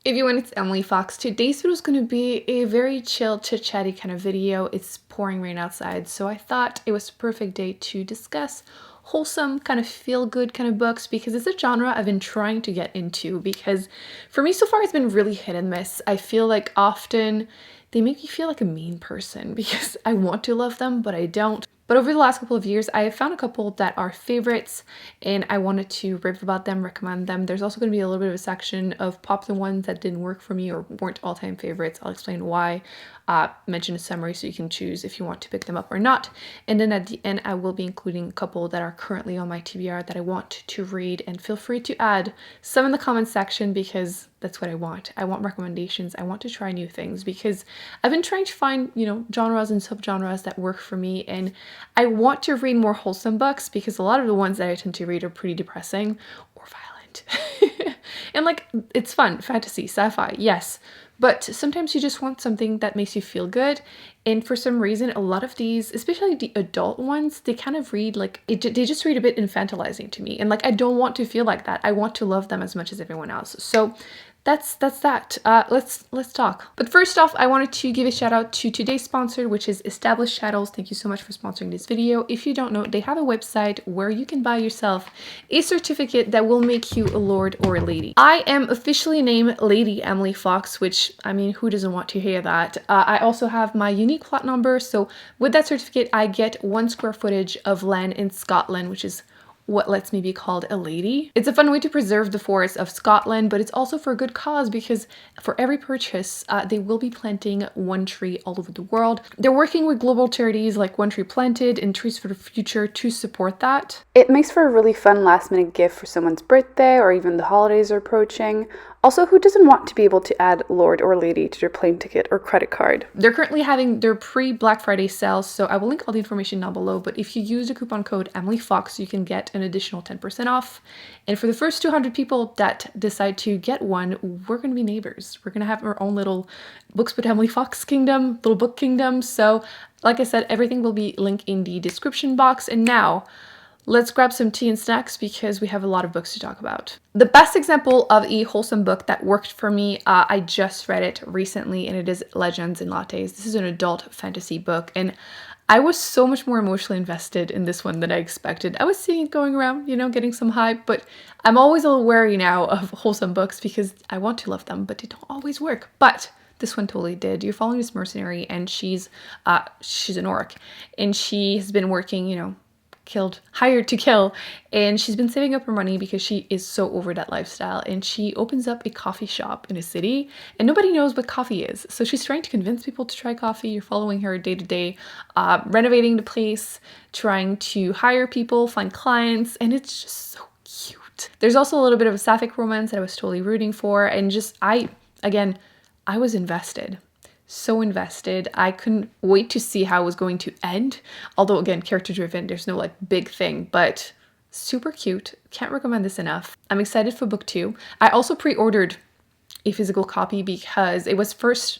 Everyone, it's Emily Fox. Today's video is going to be a very chill, chit-chatty kind of video. It's pouring rain outside, so I thought it was a perfect day to discuss wholesome, kind of feel-good kind of books because it's a genre I've been trying to get into because for me so far it's been really hit and miss. I feel like often they make me feel like a mean person because I want to love them, but I don't. But over the last couple of years, I have found a couple that are favorites and I wanted to rave about them, recommend them. There's also going to be a little bit of a section of popular ones that didn't work for me or weren't all-time favorites. I'll explain why, mention a summary so you can choose if you want to pick them up or not. And then at the end, I will be including a couple that are currently on my TBR that I want to read, and feel free to add some in the comment section because that's what I want. I want recommendations. I want to try new things because I've been trying to find, genres and subgenres that work for me, and I want to read more wholesome books because a lot of the ones that I tend to read are pretty depressing or violent. And it's fun, fantasy, sci-fi, yes. But sometimes you just want something that makes you feel good. And for some reason, a lot of these, especially the adult ones, they kind of read they just read a bit infantilizing to me. And I don't want to feel like that. I want to love them as much as everyone else. So that's that. Let's talk. But first off, I wanted to give a shout out to today's sponsor, which is Established Shadows. Thank you so much for sponsoring this video. If you don't know, they have a website where you can buy yourself a certificate that will make you a lord or a lady. I am officially named Lady Emily Fox, which, I mean, who doesn't want to hear that? I also have my unique plot number. So with that certificate, I get 1 square footage of land in Scotland, which is what lets me be called a lady. It's a fun way to preserve the forests of Scotland, but it's also for a good cause because for every purchase, they will be planting 1 tree all over the world. They're working with global charities like One Tree Planted and Trees for the Future to support that. It makes for a really fun last-minute gift for someone's birthday or even the holidays are approaching. Also, who doesn't want to be able to add Lord or Lady to their plane ticket or credit card? They're currently having their pre-Black Friday sales, so I will link all the information down below, but if you use the coupon code EmilyFox, you can get an additional 10% off. And for the first 200 people that decide to get one, we're going to be neighbors. We're going to have our own little Books with Emily Fox kingdom, little book kingdom. So like I said, everything will be linked in the description box. And now, let's grab some tea and snacks because we have a lot of books to talk about. The best example of a wholesome book that worked for me, I just read it recently, and it is Legends and Lattes. This is an adult fantasy book, and I was so much more emotionally invested in this one than I expected. I was seeing it going around, getting some hype, but I'm always a little wary now of wholesome books because I want to love them, but they don't always work. But this one totally did. You're following this mercenary, and she's an orc, and she has been working, hired to kill, and she's been saving up her money because she is so over that lifestyle, and she opens up a coffee shop in a city and nobody knows what coffee is, so she's trying to convince people to try coffee. You're following her day to day, renovating the place, trying to hire people, find clients, and it's just so cute. There's also a little bit of a sapphic romance that I was totally rooting for, and I was invested. So invested. I couldn't wait to see how it was going to end. Although again, character driven, there's no big thing, but super cute. Can't recommend this enough. I'm excited for Booktube. I also pre-ordered a physical copy because it was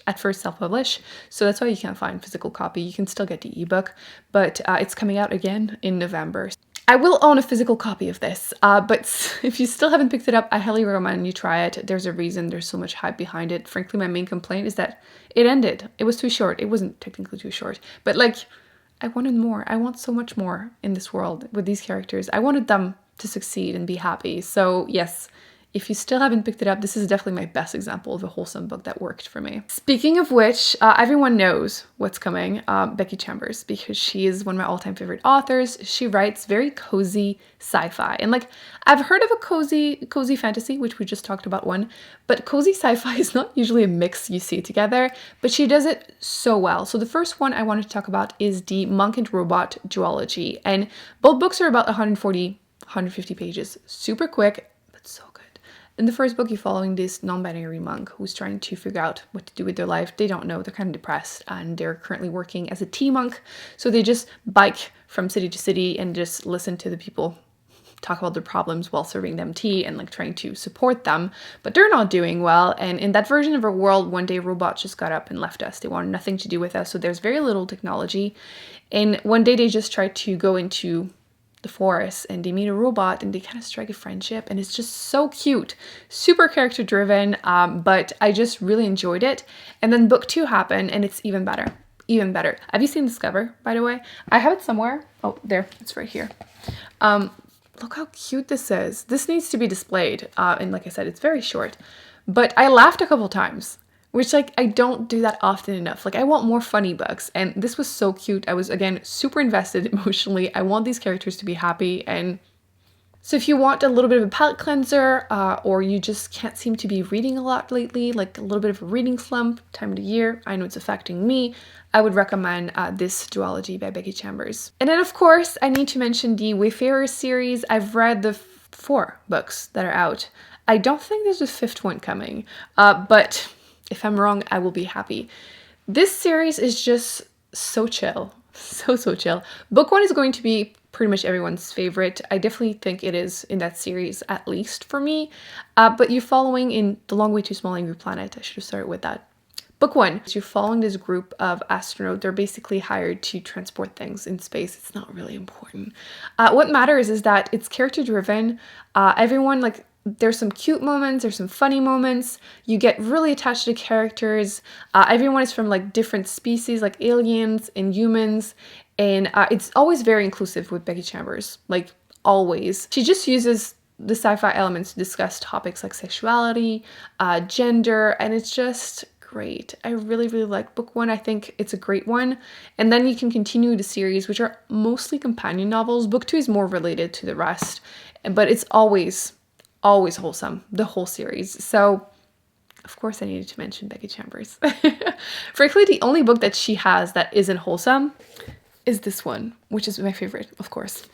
at first self-published, so that's why you can't find physical copy. You can still get the ebook, but it's coming out again in November. I will own a physical copy of this, but if you still haven't picked it up, I highly recommend you try it. There's a reason there's so much hype behind it. Frankly, my main complaint is that it ended. It was too short. It wasn't technically too short, but I wanted more. I want so much more in this world with these characters. I wanted them to succeed and be happy. So yes, if you still haven't picked it up, this is definitely my best example of a wholesome book that worked for me. Speaking of which, everyone knows what's coming, Becky Chambers, because she is one of my all-time favorite authors. She writes very cozy sci-fi. And I've heard of a cozy fantasy, which we just talked about one, but cozy sci-fi is not usually a mix you see together, but she does it so well. So the first one I wanted to talk about is the Monk and Robot Duology. And both books are about 150 pages, super quick, but so good. In the first book, you're following this non-binary monk who's trying to figure out what to do with their life. They don't know, they're kind of depressed, and they're currently working as a tea monk. So they just bike from city to city and just listen to the people talk about their problems while serving them tea and trying to support them, but they're not doing well. And in that version of our world, one day robots just got up and left us. They wanted nothing to do with us, so there's very little technology. And one day they just tried to go into the forest, and they meet a robot and they kind of strike a friendship, and it's just so cute, super character driven, but I just really enjoyed it. And then book 2 happened and it's even better, even better. Have you seen this cover, by the way? I have it somewhere. Oh, there, it's right here. Look how cute this is. This needs to be displayed, and like I said, it's very short, but I laughed a couple times, which like I don't do that often enough. Like I want more funny books, and this was so cute. I was again super invested emotionally. I want these characters to be happy. And so if you want a little bit of a palate cleanser, or you just can't seem to be reading a lot lately, like a little bit of a reading slump, time of the year, I know it's affecting me, I would recommend this Duology by Becky Chambers. And then of course I need to mention the Wayfarer series. I've read the 4 books that are out. I don't think there's a 5th one coming, but if I'm wrong, I will be happy. This series is just so chill. So chill. Book 1 is going to be pretty much everyone's favorite. I definitely think it is in that series, at least for me. But you're following in The Long Way to Small Angry Planet. I should have started with that. Book 1, you're following this group of astronauts. They're basically hired to transport things in space. It's not really important. What matters is that it's character driven. Everyone, like, there's some cute moments, there's some funny moments. You get really attached to the characters. Everyone is from like different species, like aliens and humans. And it's always very inclusive with Becky Chambers, like always. She just uses the sci-fi elements to discuss topics like sexuality, gender, and it's just great. I really like book 1. I think it's a great one. And then you can continue the series, which are mostly companion novels. Book 2 is more related to the rest, but it's always wholesome, the whole series. So of course I needed to mention Becky Chambers. Frankly, the only book that she has that isn't wholesome is this one, which is my favorite, of course.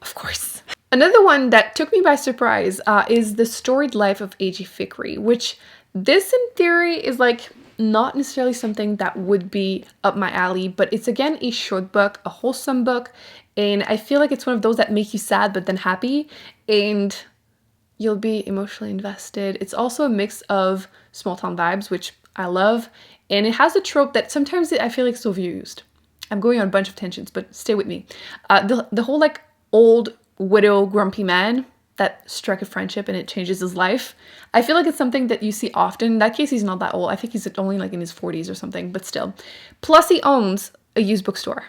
Of course. Another one that took me by surprise is The Storied Life of A.G. Fikry, which this in theory is like not necessarily something that would be up my alley, but it's again a short book, a wholesome book, and I feel like it's one of those that make you sad but then happy, and you'll be emotionally invested. It's also a mix of small town vibes, which I love, and it has a trope that sometimes I feel like it's overused. I'm going on a bunch of tangents, but stay with me. The whole like old widow grumpy man that struck a friendship and it changes his life. I feel like it's something that you see often. In that case, he's not that old. I think he's only like in his 40s or something, but still. Plus he owns a used bookstore.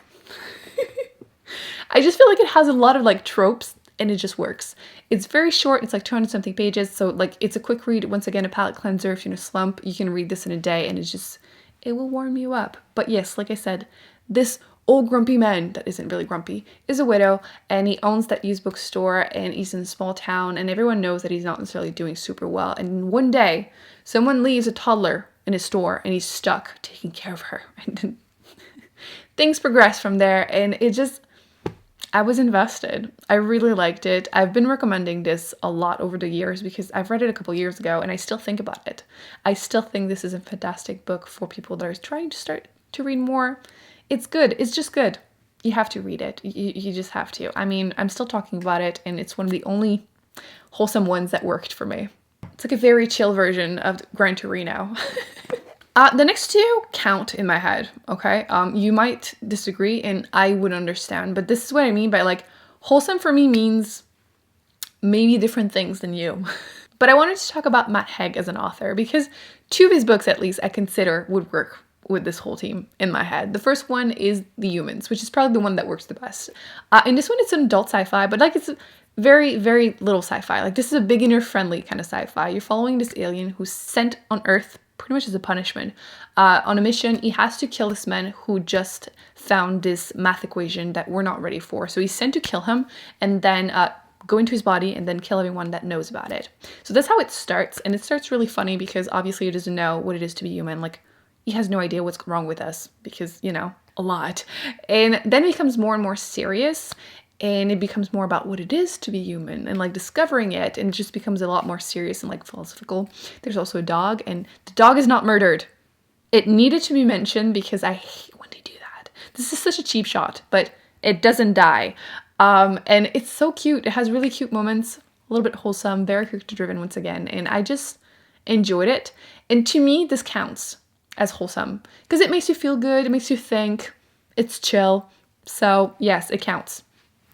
I just feel like it has a lot of like tropes and it just works. It's very short. It's like 200 something pages. So like it's a quick read. Once again, a palate cleanser. If you're in a slump, you can read this in a day and it will warm you up. But yes, like I said, this old grumpy man that isn't really grumpy is a widow, and he owns that used bookstore, and he's in a small town, and everyone knows that he's not necessarily doing super well. And one day someone leaves a toddler in his store and he's stuck taking care of her, and then things progress from there. And I was invested. I really liked it. I've been recommending this a lot over the years because I've read it a couple years ago and I still think about it. I still think this is a fantastic book for people that are trying to start to read more. It's good. It's just good. You have to read it. You just have to. I mean, I'm still talking about it, and it's one of the only wholesome ones that worked for me. It's like a very chill version of Gran Torino. The next two count in my head, okay? You might disagree, and I would understand, but this is what I mean by, like, wholesome for me means maybe different things than you. But I wanted to talk about Matt Haig as an author, because 2 of his books, at least, I consider would work with this whole team in my head. The first one is The Humans, which is probably the one that works the best. In this one, it's an adult sci-fi, but like it's very, very little sci-fi. Like this is a beginner-friendly kind of sci-fi. You're following this alien who's sent on Earth pretty much as a punishment. On a mission, he has to kill this man who just found this math equation that we're not ready for. So he's sent to kill him and then go into his body and then kill everyone that knows about it. So that's how it starts, and it starts really funny because obviously he doesn't know what it is to be human. Like, he has no idea what's wrong with us because, you know, a lot. And then it becomes more and more serious, and it becomes more about what it is to be human and like discovering it, and it just becomes a lot more serious and like philosophical. There's also a dog, and the dog is not murdered. It needed to be mentioned because I hate when they do that. This is such a cheap shot, but it doesn't die. And it's so cute. It has really cute moments, a little bit wholesome, very character driven once again, and I just enjoyed it. And to me, this counts as wholesome because it makes you feel good, it makes you think, it's chill. So yes, it counts.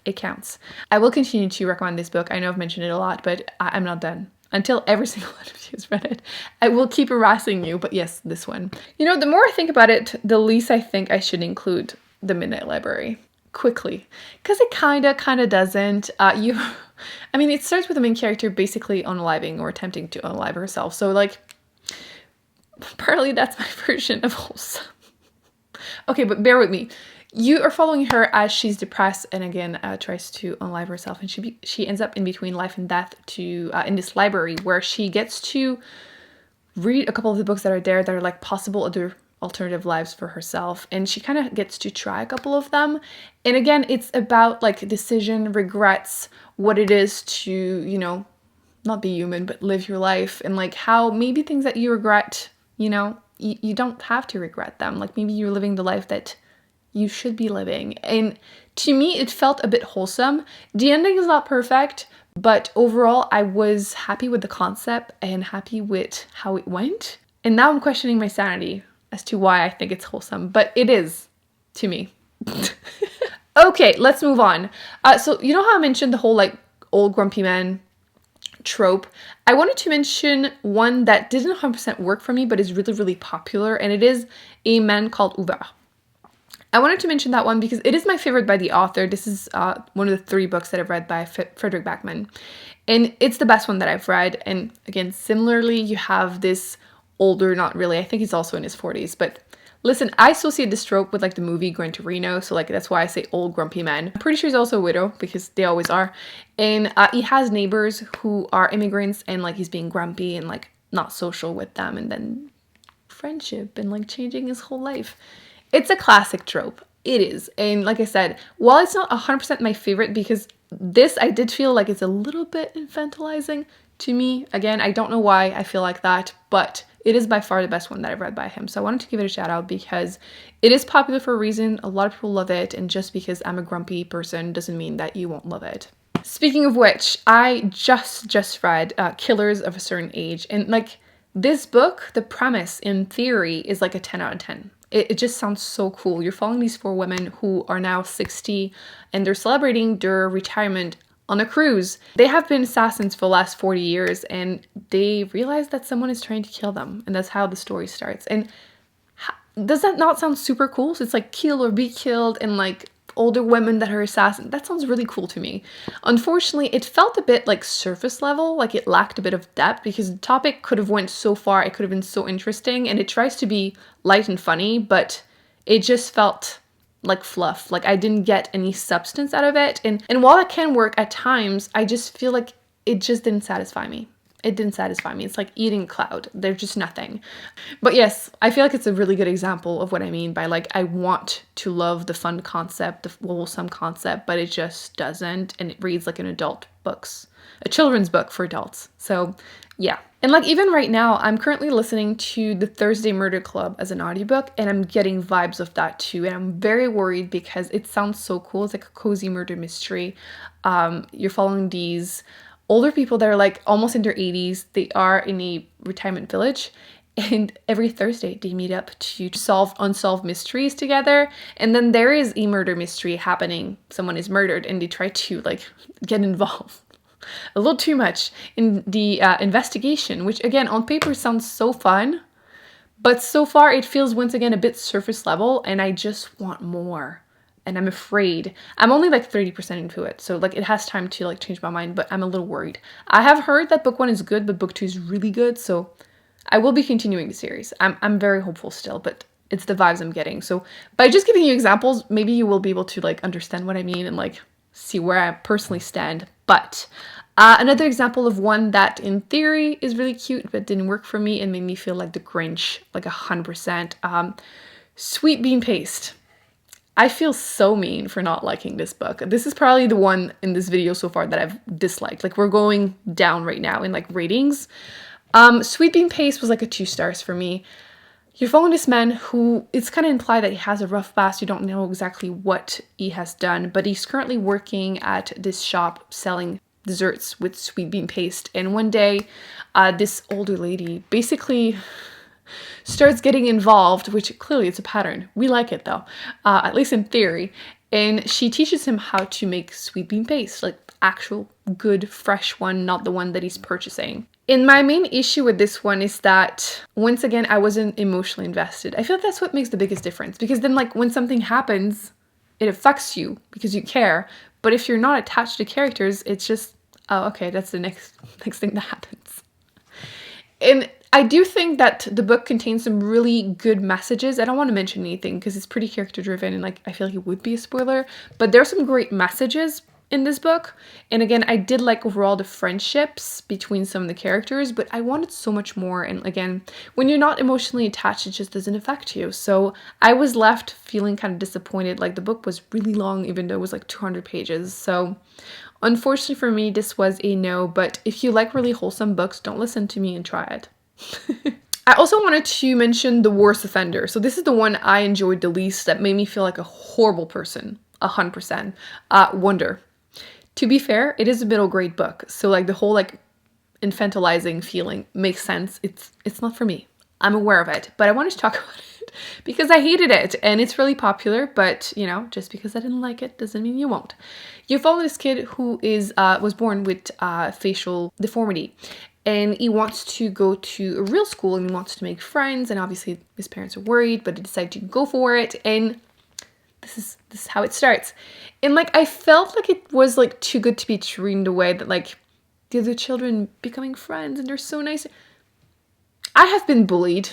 it counts. I will continue to recommend this book. I know I've mentioned it a lot, but I'm not done. Until every single one of you has read it, I will keep harassing you, but yes, this one. You know, the more I think about it, the least I think I should include The Midnight Library. Quickly, because it kind of doesn't. I mean, it starts with the main character basically unaliving or attempting to unalive herself. So, like, partly that's my version of wholesome. Okay, but bear with me. You are following her as she's depressed and again tries to unalive herself, and she ends up in between life and death to in this library where she gets to read a couple of the books that are there that are like possible other alternative lives for herself, and she kind of gets to try a couple of them. And again, it's about like decision, regrets, what it is to, you know, not be human but live your life, and like how maybe things that you regret, you know, you don't have to regret them. Like maybe you're living the life that you should be living. And to me, it felt a bit wholesome. The ending is not perfect, but overall, I was happy with the concept and happy with how it went. And now I'm questioning my sanity as to why I think it's wholesome, but it is to me. Okay, let's move on. So you know how I mentioned the whole like old grumpy man trope? I wanted to mention one that didn't 100% work for me, but is really, really popular, and it is A Man Called Ove. I wanted to mention that one because it is my favorite by the author. This is one of the 3 books that I've read by Frederick Backman, and it's the best one that I've read. And again, similarly, you have this older, not really, I think he's also in his 40s, but listen, I associate this trope with like the movie Gran Torino, so like that's why I say old grumpy man. I'm pretty sure he's also a widow because they always are, and he has neighbors who are immigrants, and like he's being grumpy and like not social with them, and then friendship and like changing his whole life. It's a classic trope. It is. And like I said, while it's not 100% my favorite, because this I did feel like it's a little bit infantilizing to me. Again, I don't know why I feel like that, but it is by far the best one that I've read by him. So I wanted to give it a shout out because it is popular for a reason. A lot of people love it. And just because I'm a grumpy person doesn't mean that you won't love it. Speaking of which, I just read Killers of a Certain Age. And like this book, the premise in theory is like a 10 out of 10. It just sounds so cool. You're following these 4 women who are now 60 and they're celebrating their retirement on a cruise. They have been assassins for the last 40 years and they realize that someone is trying to kill them. And that's how the story starts. And does that not sound super cool? So it's like kill or be killed and like older women that are assassins. That sounds really cool to me. Unfortunately, it felt a bit like surface level, like it lacked a bit of depth because the topic could have went so far, it could have been so interesting, and it tries to be light and funny, but it just felt like fluff. Like I didn't get any substance out of it. And while it can work at times, I just feel like it just didn't satisfy me. It didn't satisfy me. It's like eating a cloud. There's just nothing. But yes, I feel like it's a really good example of what I mean by like, I want to love the fun concept, the wholesome concept, but it just doesn't. And it reads like an adult books, a children's book for adults. So yeah. And like even right now, I'm currently listening to The Thursday Murder Club as an audiobook, and I'm getting vibes of that too. And I'm very worried because it sounds so cool. It's like a cozy murder mystery. You're following these older people that are like almost in their 80s. They are in a retirement village, and every Thursday they meet up to solve unsolved mysteries together. And then there is a murder mystery happening. Someone is murdered and they try to like get involved a little too much in the investigation, which again on paper sounds so fun, but so far it feels once again a bit surface level, and I just want more. And I'm afraid. I'm only like 30% into it, so like it has time to like change my mind, but I'm a little worried. I have heard that book 1 is good, but book 2 is really good, so I will be continuing the series. I'm very hopeful still, but it's the vibes I'm getting. So by just giving you examples, maybe you will be able to like understand what I mean and like see where I personally stand. But another example of one that in theory is really cute, but didn't work for me and made me feel like the Grinch, like 100%. Sweet Bean Paste. I feel so mean for not liking this book. This is probably the one in this video so far that I've disliked. Like we're going down right now in like ratings. Sweet Bean Paste was like a 2 stars for me. You're following this man who, it's kind of implied that he has a rough past. You don't know exactly what he has done, but he's currently working at this shop selling desserts with sweet bean paste. And one day, this older lady basically starts getting involved, which clearly it's a pattern. We like it though, at least in theory. And she teaches him how to make sweet bean paste, like actual good fresh one, not the one that he's purchasing. And my main issue with this one is that, once again, I wasn't emotionally invested. I feel like that's what makes the biggest difference, because then like when something happens, it affects you because you care. But if you're not attached to characters, it's just, oh, okay, that's the next thing that happens. And I do think that the book contains some really good messages. I don't want to mention anything because it's pretty character driven and like I feel like it would be a spoiler, but there are some great messages in this book. And again, I did like overall the friendships between some of the characters, but I wanted so much more. And again, when you're not emotionally attached, it just doesn't affect you. So I was left feeling kind of disappointed. Like the book was really long, even though it was like 200 pages. So unfortunately for me, this was a no, but if you like really wholesome books, don't listen to me and try it. I also wanted to mention The Worst Offender. So this is the one I enjoyed the least, that made me feel like a horrible person, 100%. Wonder. To be fair, it is a middle grade book, so like the whole like infantilizing feeling makes sense. It's not for me. I'm aware of it, but I wanted to talk about it because I hated it and it's really popular, but you know, just because I didn't like it doesn't mean you won't. You follow this kid who was born with facial deformity, and he wants to go to a real school and he wants to make friends, and obviously his parents are worried, but he decided to go for it, and this is how it starts. And like I felt like it was like too good to be true in the way that like the other children becoming friends and they're so nice. I have been bullied.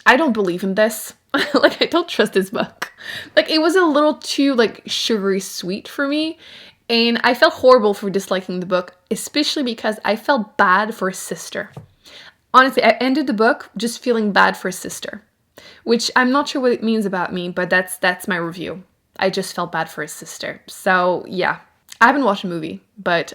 I don't believe in this. Like I don't trust this book. Like it was a little too like sugary sweet for me, and I felt horrible for disliking the book, especially because I felt bad for his sister. Honestly, I ended the book just feeling bad for his sister, which I'm not sure what it means about me, but that's my review. I just felt bad for his sister. So yeah, I haven't watched the movie, but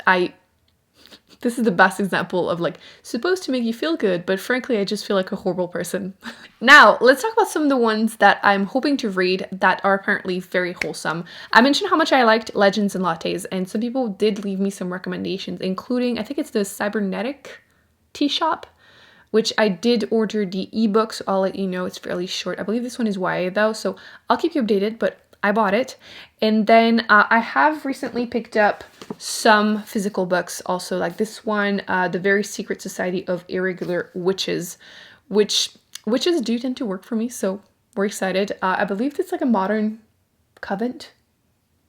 this is the best example of like supposed to make you feel good, but frankly, I just feel like a horrible person. Now, let's talk about some of the ones that I'm hoping to read that are apparently very wholesome. I mentioned how much I liked Legends and Lattes, and some people did leave me some recommendations, including, I think it's the Cybernetic tea shop, which I did order the ebook, so I'll let you know. It's fairly short. I believe this one is YA though, so I'll keep you updated, but I bought it. And then I have recently picked up some physical books also, like this one, The Very Secret Society of Irregular Witches, which witches do tend to work for me, so we're excited. I believe it's like a modern convent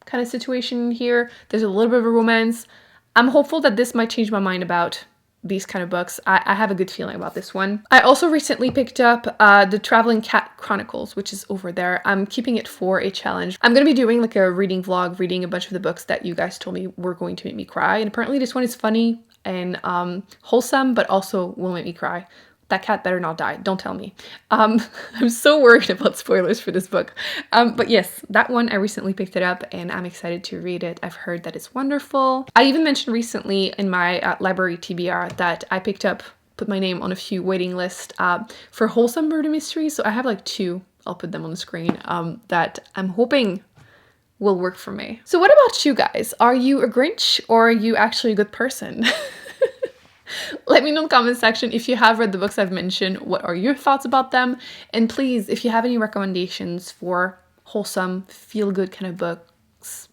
kind of situation here. There's a little bit of a romance. I'm hopeful that this might change my mind about these kind of books. I have a good feeling about this one. I also recently picked up the Traveling Cat Chronicles, which is over there. I'm keeping it for a challenge. I'm going to be doing like a reading vlog, reading a bunch of the books that you guys told me were going to make me cry. And apparently this one is funny and wholesome, but also will make me cry. That cat better not die. Don't tell me. I'm so worried about spoilers for this book. But yes, that one, I recently picked it up and I'm excited to read it. I've heard that it's wonderful. I even mentioned recently in my library TBR that I put my name on a few waiting lists for wholesome murder mysteries. So I have like 2, I'll put them on the screen, that I'm hoping will work for me. So what about you guys? Are you a Grinch or are you actually a good person? Let me know in the comment section if you have read the books I've mentioned. What are your thoughts about them? And please, if you have any recommendations for wholesome, feel-good kind of books,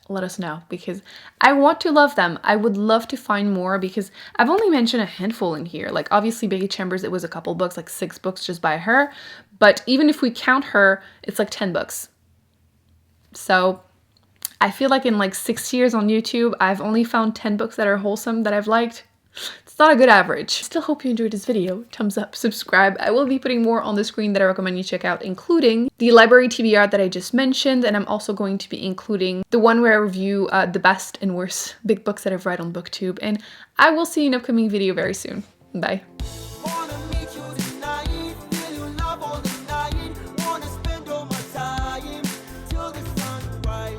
let us know, because I want to love them. I would love to find more, because I've only mentioned a handful in here. Like obviously Becky Chambers, it was a couple books, like 6 books just by her. But even if we count her, it's like 10 books. So I feel like in like 6 years on YouTube, I've only found 10 books that are wholesome that I've liked. It's not a good average. Still hope you enjoyed this video. Thumbs up, subscribe. I will be putting more on the screen that I recommend you check out, including the library TBR that I just mentioned, and I'm also going to be including the one where I review the best and worst big books that I've read on Booktube, and I will see you in an upcoming video very soon. Bye.